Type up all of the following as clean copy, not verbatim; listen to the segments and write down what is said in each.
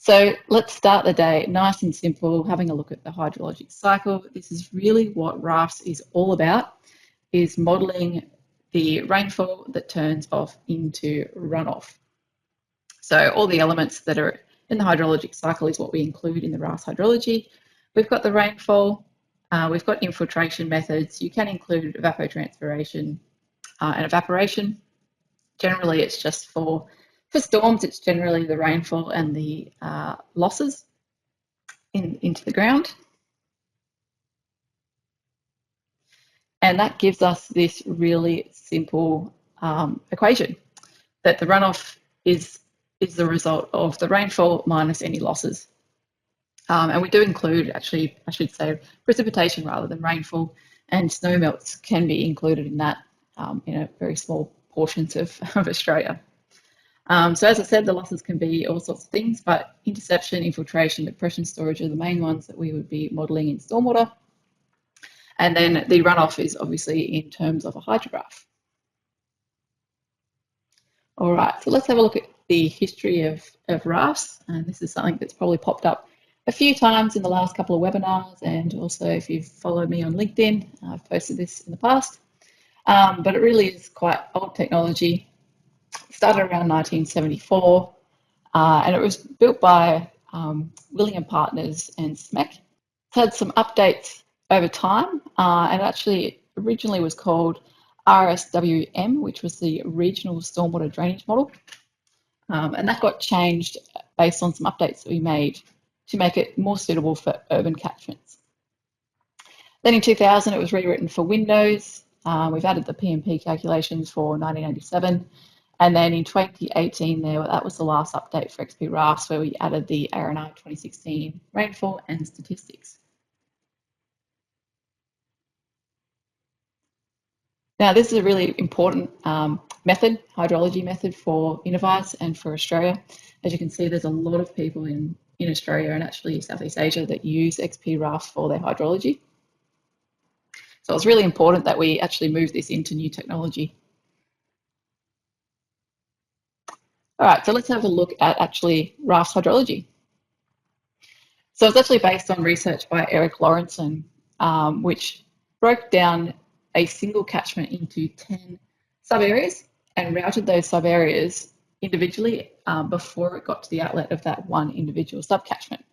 So let's start the day nice and simple, having a look at the hydrologic cycle. This is really what RAFTS is all about, is modelling the rainfall that turns off into runoff. So all the elements that are in the hydrologic cycle is what we include in the RAFTS hydrology. We've got the rainfall, we've got infiltration methods. You can include evapotranspiration and evaporation. Generally, it's just for storms, it's generally the rainfall and the losses into the ground. And that gives us this really simple equation, that the runoff is the result of the rainfall minus any losses. And we do include, actually, I should say, precipitation rather than rainfall, and snow melts can be included in that in a very small portions of Australia. So as I said, the losses can be all sorts of things, but interception, infiltration, depression storage are the main ones that we would be modelling in stormwater. And then the runoff is obviously in terms of a hydrograph. All right, so let's have a look at the history of RAFTS. And this is something that's probably popped up a few times in the last couple of webinars, and also if you've followed me on LinkedIn, I've posted this in the past. But it really is quite old technology. It started around 1974, and it was built by William Partners and SMEC. It's had some updates over time, and it actually originally was called RSWM, which was the Regional Stormwater Drainage Model. And that got changed based on some updates that we made to make it more suitable for urban catchments. Then in 2000, it was rewritten for Windows. We've added the PMP calculations for 1987. And then in 2018, that was the last update for XPRAFTS, where we added the ARNR 2016 rainfall and statistics. Now, this is a really important method, hydrology method for InfoWorks and for Australia. As you can see, there's a lot of people in Australia and actually Southeast Asia that use XPRAFTS for their hydrology. So it's really important that we actually move this into new technology. All right, so let's have a look at actually RAFTS hydrology. So it's actually based on research by Eric Lawrenson, which broke down a single catchment into 10 sub-areas and routed those sub-areas individually before it got to the outlet of that one individual sub-catchment.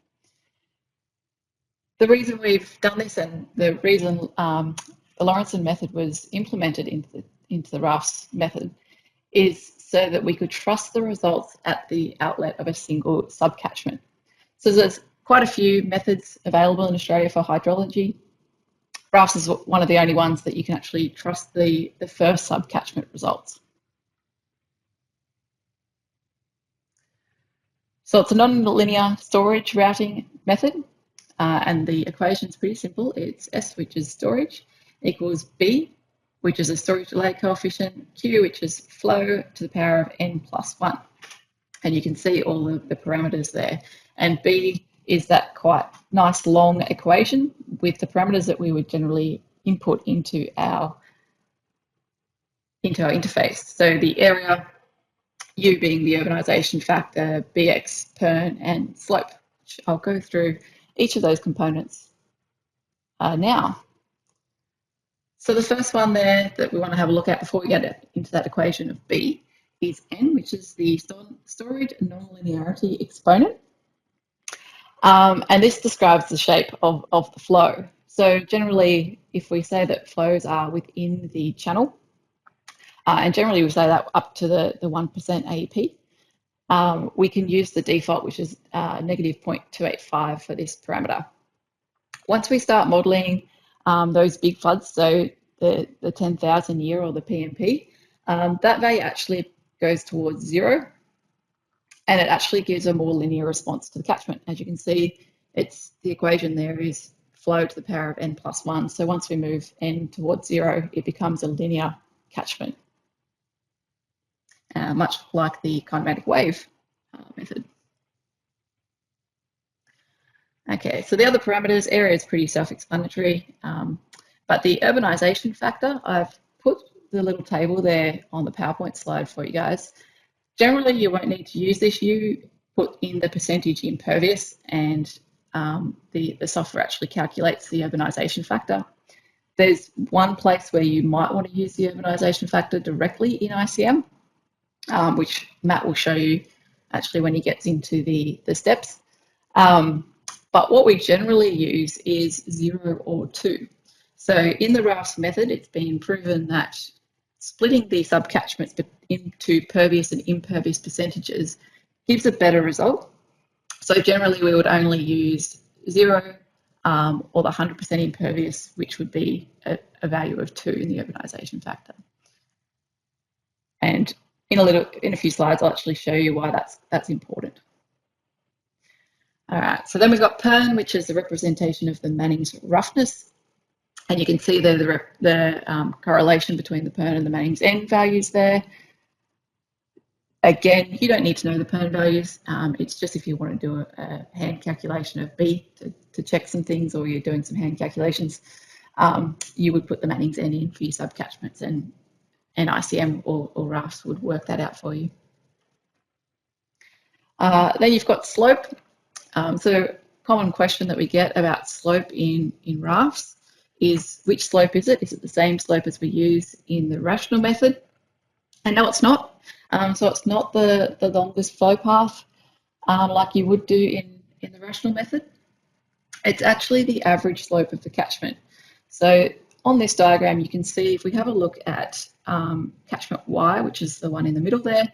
The reason we've done this, and the reason the Lawrenson method was implemented into the RAFTS method, is so that we could trust the results at the outlet of a single sub-catchment. So there's quite a few methods available in Australia for hydrology. RAFTS is one of the only ones that you can actually trust the first sub-catchment results. So it's a non-linear storage routing method, and the equation is pretty simple. It's S, which is storage, equals B, which is a storage delay coefficient, Q, which is flow to the power of n+1. And you can see all of the parameters there. And B is that quite nice long equation with the parameters that we would generally input into our interface. So the area, U being the urbanisation factor, BX, PERN, and slope, which I'll go through each of those components now. So the first one there that we want to have a look at before we get into that equation of B is N, which is the storage nonlinearity exponent. And this describes the shape of the flow. So generally, if we say that flows are within the channel, and generally we say that up to the 1% AEP, we can use the default, which is negative 0.285 for this parameter. Once we start modelling those big floods, so the 10,000 year or the PMP, that value actually goes towards 0, and it actually gives a more linear response to the catchment. As you can see, it's the equation there is flow to the power of n+1. So once we move n towards 0, it becomes a linear catchment, much like the kinematic wave method. Okay, so the other parameters, area is pretty self-explanatory, but the urbanisation factor, I've put the little table there on the PowerPoint slide for you guys. Generally, you won't need to use this. You put in the percentage impervious, and the software actually calculates the urbanisation factor. There's one place where you might want to use the urbanisation factor directly in ICM, which Matt will show you actually when he gets into the steps. But what we generally use is 0 or 2. So in the RAFTS method, it's been proven that splitting the subcatchments into pervious and impervious percentages gives a better result. So generally we would only use 0 or the 100% impervious, which would be a value of 2 in the urbanisation factor. And in a few slides, I'll actually show you why that's important. All right, so then we've got PERN, which is the representation of the Manning's roughness. And you can see the correlation between the PERN and the Manning's N values there. Again, you don't need to know the PERN values. It's just if you want to do a hand calculation of B to check some things, or you're doing some hand calculations, you would put the Manning's N in for your subcatchments, and ICM or RAFTS would work that out for you. Then you've got slope. So common question that we get about slope in RAFTS is, which slope is it? Is it the same slope as we use in the rational method? And no, it's not. So it's not the longest flow path like you would do in the rational method. It's actually the average slope of the catchment. So on this diagram, you can see if we have a look at catchment Y, which is the one in the middle there,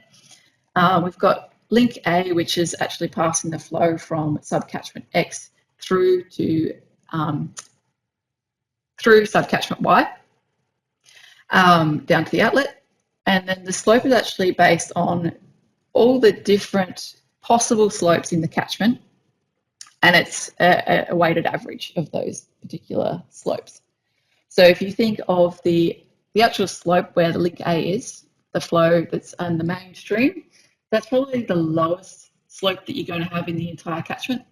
we've got link A, which is actually passing the flow from subcatchment X through to through subcatchment Y down to the outlet. And then the slope is actually based on all the different possible slopes in the catchment, and it's a weighted average of those particular slopes. So if you think of the actual slope where the link A is, the flow that's in the main stream, that's probably the lowest slope that you're going to have in the entire catchment.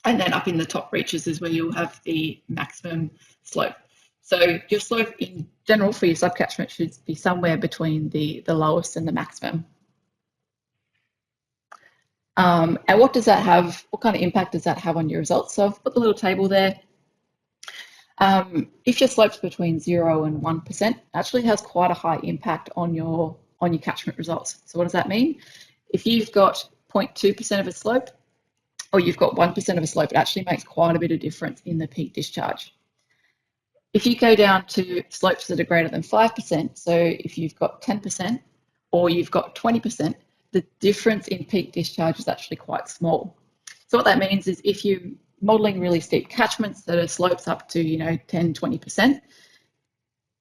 And then up in the top reaches is where you'll have the maximum slope. So your slope in general for your subcatchment should be somewhere between the lowest and the maximum. And what does that have? What kind of impact does that have on your results? So I've put the little table there. If your slope's between 0 and 1%, it actually has quite a high impact on your catchment results. So what does that mean? If you've got 0.2% of a slope, or you've got 1% of a slope, it actually makes quite a bit of difference in the peak discharge. If you go down to slopes that are greater than 5%, so if you've got 10% or you've got 20%, the difference in peak discharge is actually quite small. So what that means is if you're modelling really steep catchments that are slopes up to 10, 20%,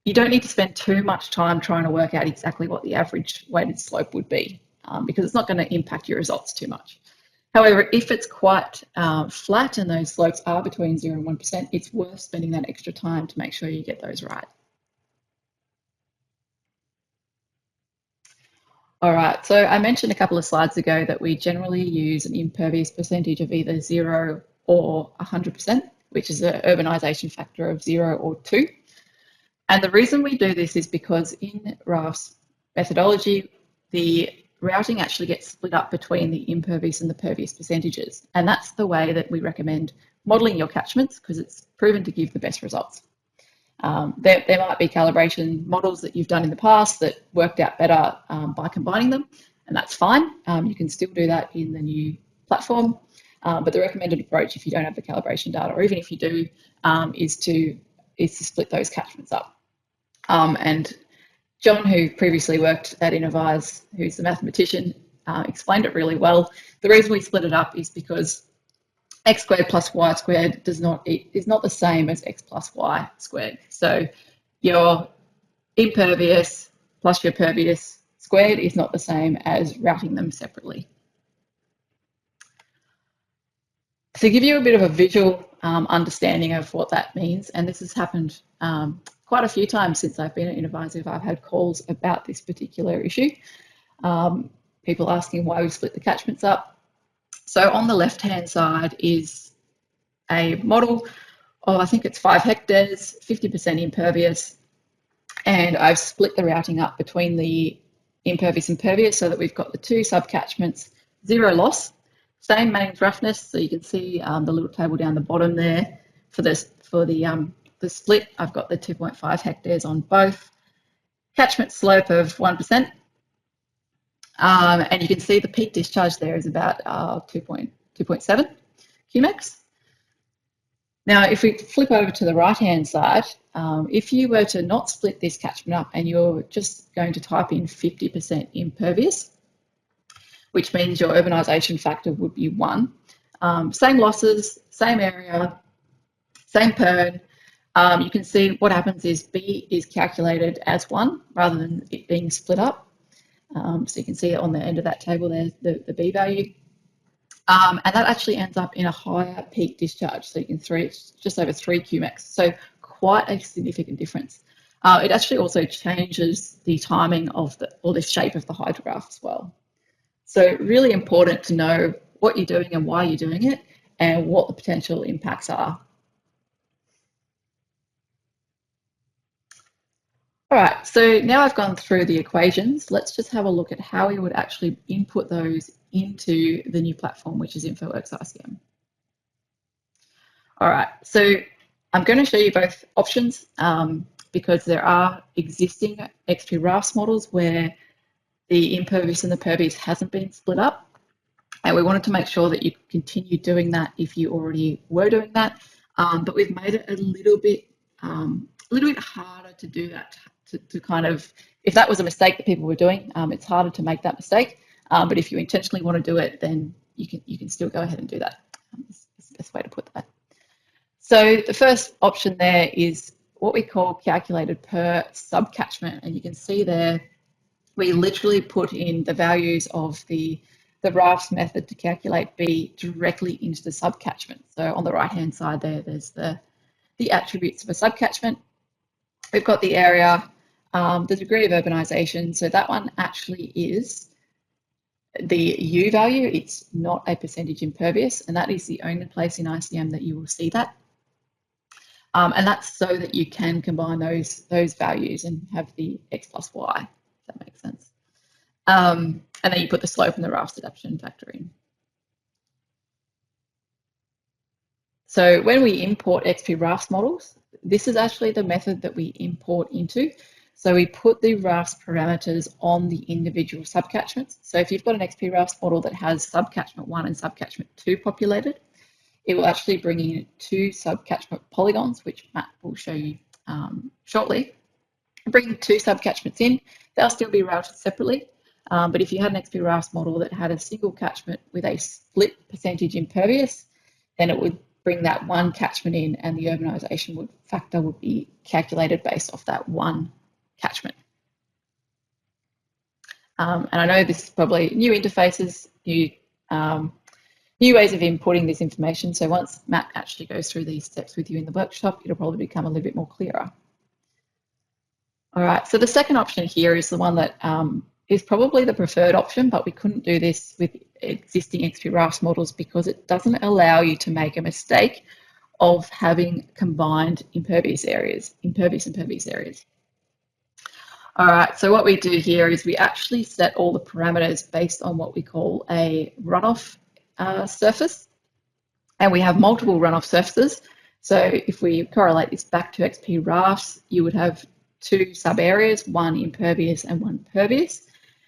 you don't need to spend too much time trying to work out exactly what the average weighted slope would be, because it's not going to impact your results too much. However, if it's quite flat and those slopes are between 0 and 1%, it's worth spending that extra time to make sure you get those right. All right, so I mentioned a couple of slides ago that we generally use an impervious percentage of either 0 or 100%, which is an urbanisation factor of 0 or 2. And the reason we do this is because in RAFTS methodology, the routing actually gets split up between the impervious and the pervious percentages. And that's the way that we recommend modelling your catchments, because it's proven to give the best results. There might be calibration models that you've done in the past that worked out better by combining them, and that's fine. You can still do that in the new platform. But the recommended approach, if you don't have the calibration data, or even if you do, is to split those catchments up. And John, who previously worked at Innovise, who's the mathematician, explained it really well. The reason we split it up is because x squared plus y squared is not the same as x plus y squared. So your impervious plus your pervious squared is not the same as routing them separately. To give you a bit of a visual understanding of what that means, and this has happened quite a few times since I've been at Innovise, I've had calls about this particular issue. People asking why we split the catchments up. So on the left-hand side is a model of, I think it's 5 hectares, 50% impervious, and I've split the routing up between the impervious and pervious so that we've got the two subcatchments, 0 loss, Same Manning's roughness, so you can see the little table down the bottom there for this the split. I've got the 2.5 hectares on both. Catchment slope of 1%, and you can see the peak discharge there is about 2.7 cumex. Now, if we flip over to the right-hand side, if you were to not split this catchment up and you're just going to type in 50% impervious, which means your urbanisation factor would be 1. Same losses, same area, same PERN. You can see what happens is B is calculated as 1 rather than it being split up. So you can see it on the end of that table there, the B value. And that actually ends up in a higher peak discharge. So you can see it's just over 3 cumex. So quite a significant difference. It actually also changes the timing of the shape of the hydrograph as well. So really important to know what you're doing and why you're doing it and what the potential impacts are. All right, so now I've gone through the equations. Let's just have a look at how we would actually input those into the new platform, which is InfoWorks ICM. All right, so I'm going to show you both options because there are existing XPRAFTS models where the impervious and the pervious hasn't been split up. And we wanted to make sure that you continue doing that if you already were doing that. But we've made it a little bit harder to do that, to kind of, if that was a mistake that people were doing, it's harder to make that mistake. But if you intentionally want to do it, then you can still go ahead and do that. It's the best way to put that. So the first option there is what we call calculated per subcatchment. And you can see there, we literally put in the values of the RAFTS method to calculate B directly into the subcatchment. So on the right-hand side there's the attributes of a subcatchment. We've got the area, the degree of urbanisation. So that one actually is the U value. It's not a percentage impervious, and that is the only place in ICM that you will see that. And that's so that you can combine those values and have the X plus Y, if that makes sense. And then you put the slope and the RAFTS adaptation factor in. So when we import XPRAFTS models, this is actually the method that we import into. So we put the RAFTS parameters on the individual subcatchments. So if you've got an XPRAFTS model that has subcatchment 1 and subcatchment 2 populated, it will actually bring in 2 subcatchment polygons, which Matt will show you shortly. Bring 2 subcatchments in, they'll still be routed separately. But if you had an XPRAFTS model that had a single catchment with a split percentage impervious, then it would bring that 1 catchment in and the urbanisation factor would be calculated based off that 1 catchment. And I know this is probably new interfaces, new ways of inputting this information. So once Matt actually goes through these steps with you in the workshop, it'll probably become a little bit more clearer. All right, so the second option here is the one that is probably the preferred option, but we couldn't do this with existing XPRAFTS models because it doesn't allow you to make a mistake of having combined impervious areas. All right, so what we do here is we actually set all the parameters based on what we call a runoff surface. And we have multiple runoff surfaces. So if we correlate this back to XPRAFTS, you would have 2 sub-areas, 1 impervious and 1 pervious.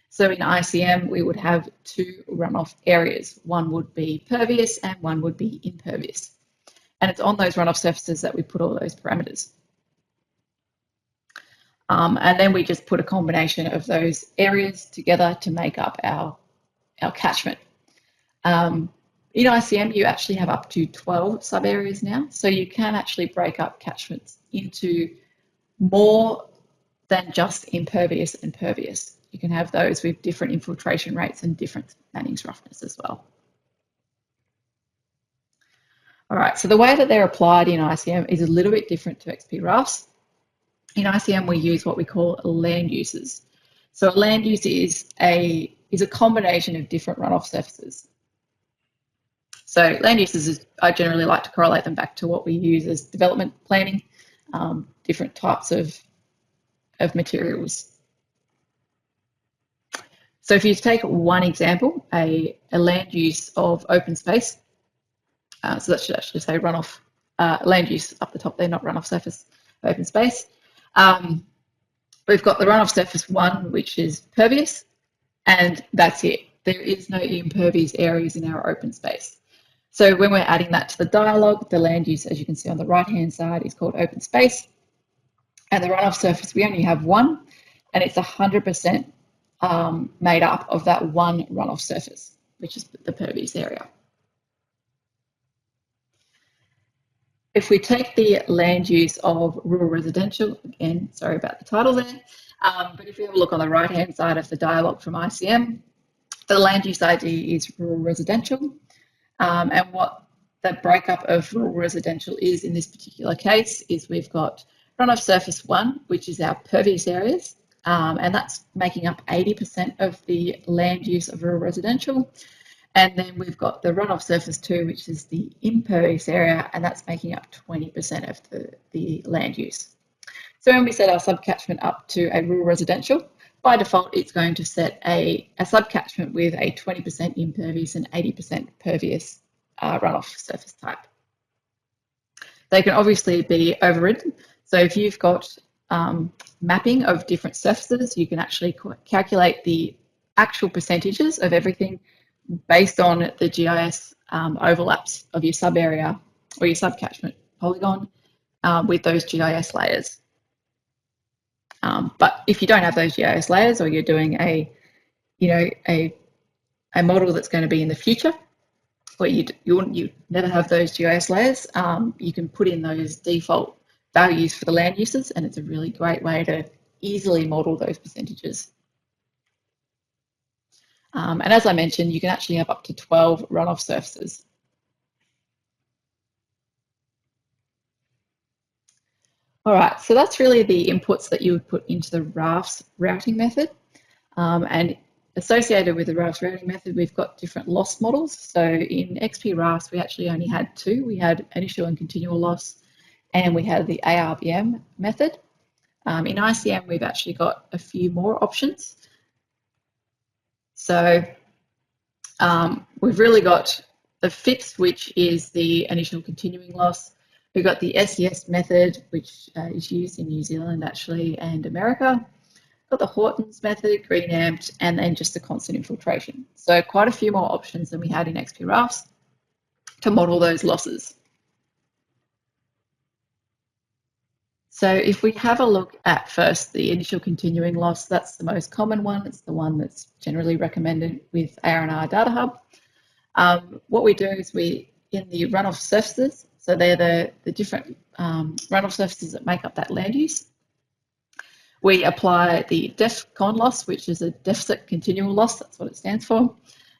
So in ICM, we would have 2 runoff areas. 1 would be pervious and 1 would be impervious. And it's on those runoff surfaces that we put all those parameters. And then we just put a combination of those areas together to make up our catchment. In ICM, you actually have up to 12 sub-areas now. So you can actually break up catchments into more than just impervious and pervious. You can have those with different infiltration rates and different Manning's roughness as well. All right, so the way that they're applied in ICM is a little bit different to XPRAFTS. In ICM, we use what we call land uses. So a land use is a combination of different runoff surfaces. So land uses, I generally like to correlate them back to what we use as development planning, different types of materials. So if you take one example, a land use of open space, so that should actually say runoff, land use up the top there, not runoff surface, open space. We've got the runoff surface 1, which is pervious, and that's it. There is no impervious areas in our open space. So when we're adding that to the dialogue, the land use, as you can see on the right-hand side, is called open space. And the runoff surface, we only have one, and it's 100% made up of that one runoff surface, which is the pervious area. If we take the land use of rural residential, again, sorry about the title there, but if you have a look on the right-hand side of the dialogue from ICM, the land use ID is rural residential, and what the breakup of rural residential is in this particular case is we've got runoff surface 1, which is our pervious areas, and that's making up 80% of the land use of rural residential. And then we've got the runoff surface 2, which is the impervious area, and that's making up 20% of the land use. So when we set our subcatchment up to a rural residential, by default, it's going to set a subcatchment with a 20% impervious and 80% pervious runoff surface type. They can obviously be overridden. So if you've got mapping of different surfaces, you can actually calculate the actual percentages of everything based on the GIS overlaps of your sub area or your subcatchment polygon with those GIS layers. But if you don't have those GIS layers, or you're doing a model that's going to be in the future, where you never have those GIS layers, you can put in those default values for the land uses, and it's a really great way to easily model those percentages. And as I mentioned, you can actually have up to 12 runoff surfaces. All right, so that's really the inputs that you would put into the RAFTS routing method. And associated with the RAFTS routing method, we've got different loss models. So in XPRAFTS, we actually only had two. We had initial and continual loss, and we had the ARBM method. In ICM, we've actually got a few more options. So we've really got the FIPS, which is the initial continuing loss. We've got the SES method, which is used in New Zealand actually and America. Got the Horton's method, green amped, and then just the constant infiltration. So quite a few more options than we had in XPRAFTS to model those losses. So if we have a look at first the initial continuing loss, that's the most common one. It's the one that's generally recommended with AR&R Data Hub. What we do is in the runoff surfaces, so they're the different runoff surfaces that make up that land use, we apply the DEFCON loss, which is a deficit continual loss. That's what it stands for.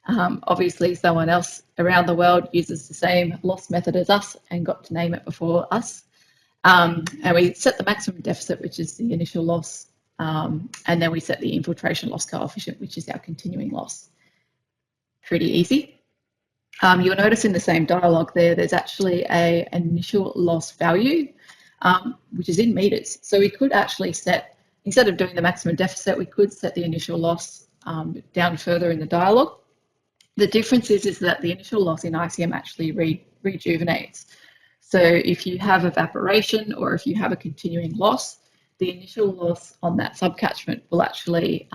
Obviously, someone else around the world uses the same loss method as us and got to name it before us. And we set the maximum deficit, which is the initial loss, and then we set the infiltration loss coefficient, which is our continuing loss. Pretty easy. You'll notice in the same dialogue there's actually an initial loss value, which is in meters. So we could actually set, instead of doing the maximum deficit, we could set the initial loss down further in the dialogue. The difference is that the initial loss in ICM actually rejuvenates. So if you have evaporation or if you have a continuing loss, the initial loss on that subcatchment will actually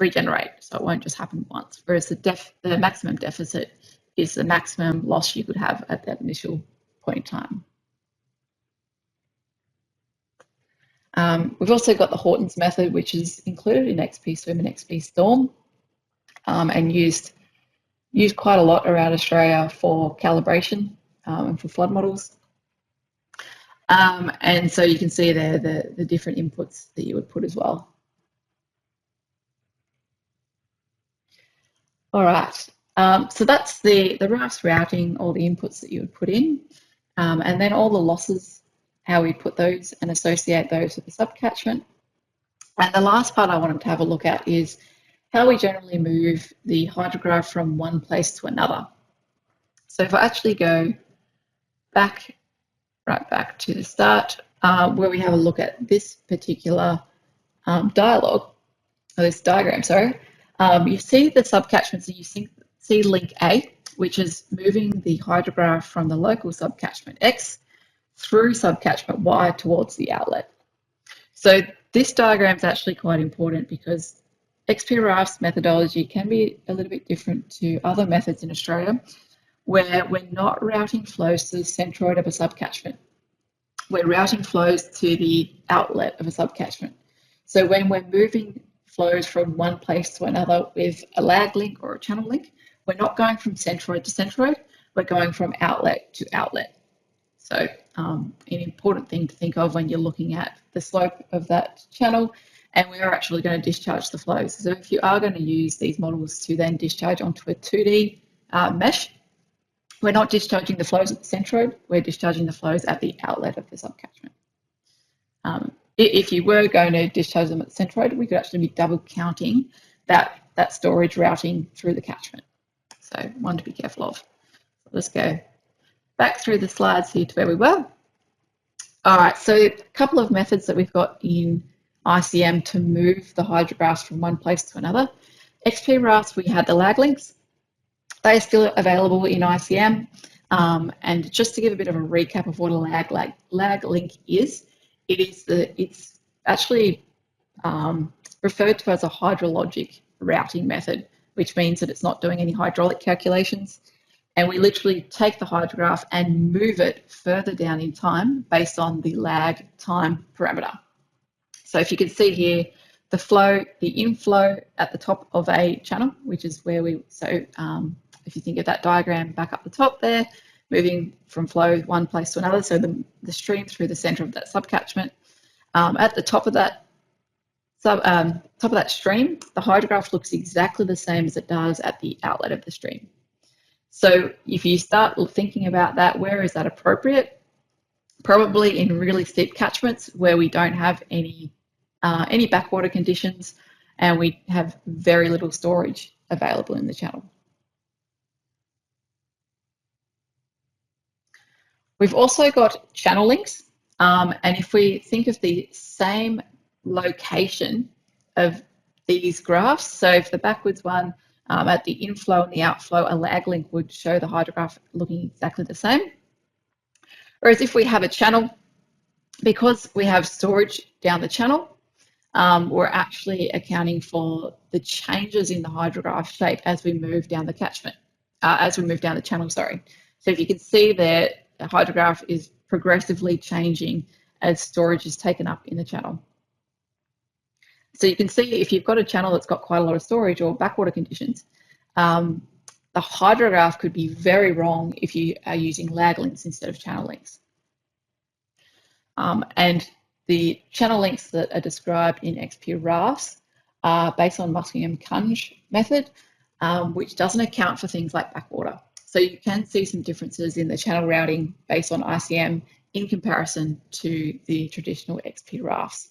regenerate. So it won't just happen once, whereas the maximum deficit is the maximum loss you could have at that initial point in time. We've also got the Horton's method, which is included in XP Swim and XP Storm, and used quite a lot around Australia for calibration and for flood models. And so you can see there the different inputs that you would put as well. All right, so that's the RAFTS routing, all the inputs that you would put in, and then all the losses, how we put those and associate those with the subcatchment. And the last part I wanted to have a look at is how we generally move the hydrograph from one place to another. So if I actually go right back to the start, where we have a look at this particular diagram, sorry, You see the subcatchments, and you see link A, which is moving the hydrograph from the local subcatchment X through subcatchment Y towards the outlet. So this diagram is actually quite important because XPRAFTS methodology can be a little bit different to other methods in Australia, where we're not routing flows to the centroid of a subcatchment. We're routing flows to the outlet of a subcatchment. So when we're moving flows from one place to another with a lag link or a channel link, we're not going from centroid to centroid, we're going from outlet to outlet. So an important thing to think of when you're looking at the slope of that channel, and we are actually going to discharge the flows. So if you are going to use these models to then discharge onto a 2D mesh, we're not discharging the flows at the centroid, we're discharging the flows at the outlet of the subcatchment. If you were going to discharge them at the centroid, we could actually be double counting that storage routing through the catchment. So one to be careful of. So let's go back through the slides here to where we were. All right, so a couple of methods that we've got in ICM to move the hydrographs from one place to another. XPRAFTS, we had the lag links. They are still available in ICM. And just to give a bit of a recap of what a lag link is, it's actually referred to as a hydrologic routing method, which means that it's not doing any hydraulic calculations. And we literally take the hydrograph and move it further down in time based on the lag time parameter. So if you can see here, the inflow at the top of a channel, which is where if you think of that diagram back up the top there, moving from flow one place to another, so the stream through the center of that subcatchment. At the top of that stream, the hydrograph looks exactly the same as it does at the outlet of the stream. So if you start thinking about that, where is that appropriate? Probably in really steep catchments where we don't have any backwater conditions and we have very little storage available in the channel. We've also got channel links, and if we think of the same location of these graphs, so if the backwards one at the inflow and the outflow, a lag link would show the hydrograph looking exactly the same. Whereas if we have a channel, because we have storage down the channel, we're actually accounting for the changes in the hydrograph shape as we move down the catchment, as we move down the channel, sorry. So if you can see there, the hydrograph is progressively changing as storage is taken up in the channel. So you can see if you've got a channel that's got quite a lot of storage or backwater conditions, the hydrograph could be very wrong if you are using lag links instead of channel links. And the channel links that are described in XPRAFTS are based on Muskingum-Kunge method, which doesn't account for things like backwater. So you can see some differences in the channel routing based on ICM in comparison to the traditional XPRAFTS.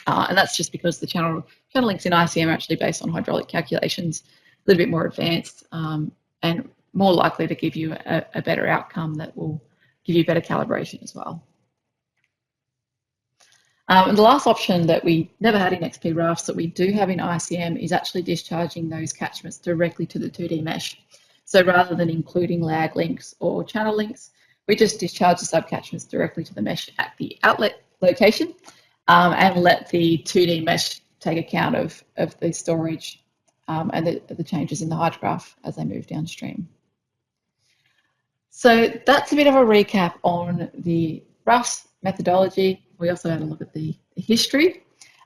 And that's just because the channel links in ICM are actually based on hydraulic calculations, a little bit more advanced and more likely to give you a better outcome that will give you better calibration as well. And the last option that we never had in XPRAFTS that we do have in ICM is actually discharging those catchments directly to the 2D mesh. So rather than including lag links or channel links, we just discharge the subcatchments directly to the mesh at the outlet location and let the 2D mesh take account of the storage and the changes in the hydrograph as they move downstream. So that's a bit of a recap on the RAFTS methodology. We also had a look at the history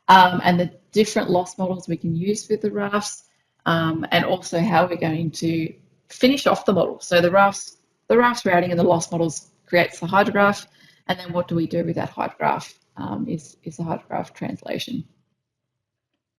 and the different loss models we can use with the RAFTS and also how we're going to finish off the model. So the RAFTS routing and the loss models creates the hydrograph, and then what do we do with that hydrograph is the hydrograph translation.